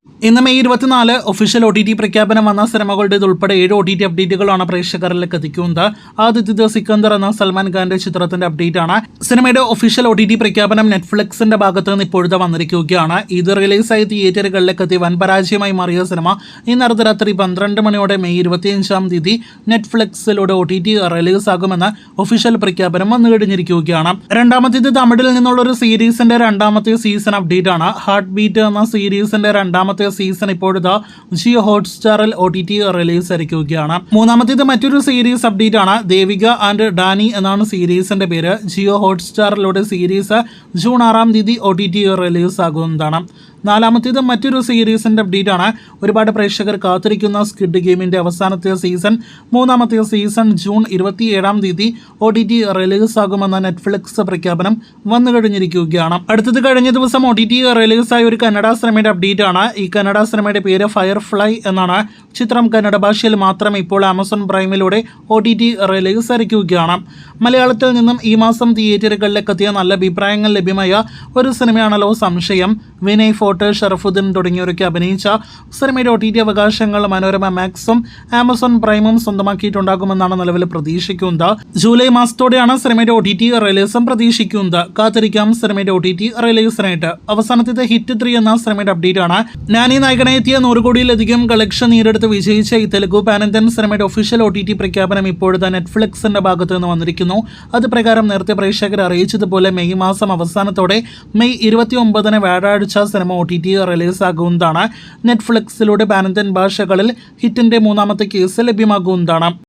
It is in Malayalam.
ഇന്ന് മെയ് 24 ഒഫീഷ്യൽ OTT പ്രഖ്യാപനം വന്ന സിനിമകളുടേത് ഉൾപ്പെടെ 7 OTT അപ്ഡേറ്റുകളാണ് പ്രേക്ഷകരിലേക്ക് എത്തിക്കുന്നത്. ആദ്യത്തേത് സിക്കന്ദർ എന്ന സൽമാൻ ഖാന്റെ ചിത്രത്തിന്റെ അപ്ഡേറ്റ് ആണ്. സിനിമയുടെ ഒഫീഷ്യൽ OTT പ്രഖ്യാപനം നെറ്റ്ഫ്ലിക്സിന്റെ ഭാഗത്ത് നിന്ന് ഇപ്പോഴത്തെ വന്നിരിക്കുകയാണ്. ഇത് റിലീസായി തിയേറ്ററുകളിലേക്ക് എത്തി വൻ പരാജയമായി മാറിയ സിനിമ ഇന്ന് അർദ്ധരാത്രി 12 മണിയോടെ മെയ് 25-ാം തീയതി നെറ്റ്ഫ്ലിക്സിലൂടെ OTT റിലീസാകുമെന്ന് ഒഫീഷ്യൽ പ്രഖ്യാപനം വന്നു കഴിഞ്ഞിരിക്കുകയാണ്. രണ്ടാമത്തേത് തമിഴിൽ നിന്നുള്ള ഒരു സീരീസിന്റെ രണ്ടാമത്തെ സീസൺ അപ്ഡേറ്റ് ആണ്. ഹാർട്ട് ബീറ്റ് എന്ന സീരീസിന്റെ രണ്ടാമത്തെ സീസൺ ഇപ്പോഴത്തെ ജിയോ ഹോട്ട്സ്റ്റാറിൽ OTT റിലീസ് ആയിരിക്കുകയാണ്. മൂന്നാമത്തേത് മറ്റൊരു സീരീസ് അപ്ഡേറ്റ് ആണ്. ദേവിക ആൻഡ് ഡാനി എന്നാണ് സീരീസിന്റെ പേര്. ജിയോ ഹോട്ട്സ്റ്റാറിലൂടെ സീരീസ് ജൂൺ 6-ാം തീയതി OTT റിലീസ് ആകുന്നതാണ്. നാലാമത്തേത് മറ്റൊരു സീരീസിന്റെ അപ്ഡേറ്റ് ആണ്. ഒരുപാട് പ്രേക്ഷകർ കാത്തിരിക്കുന്ന സ്ക്വിഡ് ഗെയിമിന്റെ അവസാനത്തെ സീസൺ, മൂന്നാമത്തെ സീസൺ ജൂൺ 27-ാം തീയതി OTT റിലീസ് ആകുമെന്ന നെറ്റ്ഫ്ലിക്സ് പ്രഖ്യാപനം വന്നു കഴിഞ്ഞിരിക്കുകയാണ്. അടുത്തത് കഴിഞ്ഞ ദിവസം OTT റിലീസായ ഒരു കന്നഡ സിനിമയുടെ അപ്ഡേറ്റ് ആണ്. ഈ കന്നഡ സിനിമയുടെ പേര് ഫയർഫ്ലൈ എന്നാണ്. ചിത്രം കന്നഡ ഭാഷയിൽ മാത്രം ഇപ്പോൾ ആമസോൺ പ്രൈമിലൂടെ OTT റിലീസ് ആയിരിക്കുകയാണ്. മലയാളത്തിൽ നിന്നും ഈ മാസം തിയേറ്ററുകളിലേക്ക് എത്തിയ നല്ല അഭിപ്രായങ്ങൾ ലഭ്യമായ ഒരു സിനിമയാണല്ലോ സംശയം. വിനയ് ഫോർട്ട്, ഷറഫുദ്ദീൻ തുടങ്ങിയവരൊക്കെ അഭിനയിച്ച സിനിമയുടെ OTT അവകാശങ്ങൾ മനോരമ മാക്സും ആമസോൺ പ്രൈമും സ്വന്തമാക്കിയിട്ടുണ്ടാകുമെന്നാണ് നിലവിൽ പ്രതീക്ഷിക്കുന്നത്. ജൂലൈ മാസത്തോടെയാണ് സിനിമയുടെ OTT റിലീസും പ്രതീക്ഷിക്കുന്നത്. കാത്തിരിക്കാം സിനിമയുടെ OTT റിലീസിനായിട്ട്. അവസാനത്തേത് ഹിറ്റ് 3 എന്ന സിനിമയുടെ അപ്ഡേറ്റ് ആണ്. നാനി നായകനായി എത്തിയ 100 കോടിയിലധികം കളക്ഷൻ നേടിയെടുത്ത് വിജയിച്ച ഈ തെലുഗു പാനന്തൻ സിനിമയുടെ ഒഫീഷ്യൽ OTT പ്രഖ്യാപനം ഇപ്പോഴത്തെ നെറ്റ്ഫ്ലിക്സിന്റെ ഭാഗത്ത് നിന്ന് വന്നിരിക്കുന്നു. അത് പ്രകാരം നേരത്തെ പ്രേക്ഷകർ അറിയിച്ചതുപോലെ മെയ് മാസം അവസാനത്തോടെ മെയ് 29-ന് വ്യാഴാഴ്ച സിനിമ OTT റിലീസാകുന്നതാണ്. നെറ്റ്ഫ്ലിക്സിലൂടെ പാനന്തൻ ഭാഷകളിൽ ഹിറ്റിന്റെ മൂന്നാമത്തെ കേസ് ലഭ്യമാകുന്നതാണ്.